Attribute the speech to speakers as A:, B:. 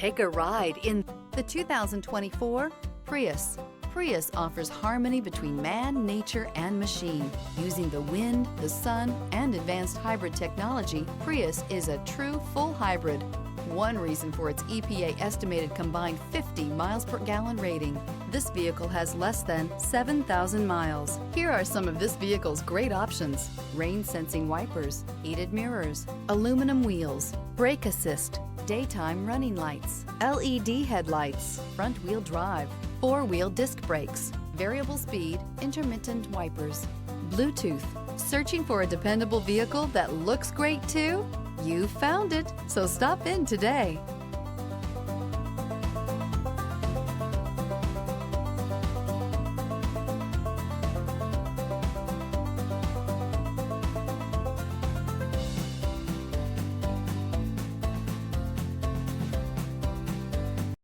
A: Take a ride in the 2024 Prius. Prius offers harmony between man, nature, and machine. Using the wind, the sun, and advanced hybrid technology, Prius is a true full hybrid. One reason for its EPA estimated combined 50 miles per gallon rating. This vehicle has less than 7,000 miles. Here are some of this vehicle's great options: rain sensing wipers, heated mirrors, aluminum wheels, brake assist, daytime running lights, LED headlights, front wheel drive, four-wheel disc brakes, variable speed, intermittent wipers, Bluetooth. Searching for a dependable vehicle that looks great too? You found it, so stop in today.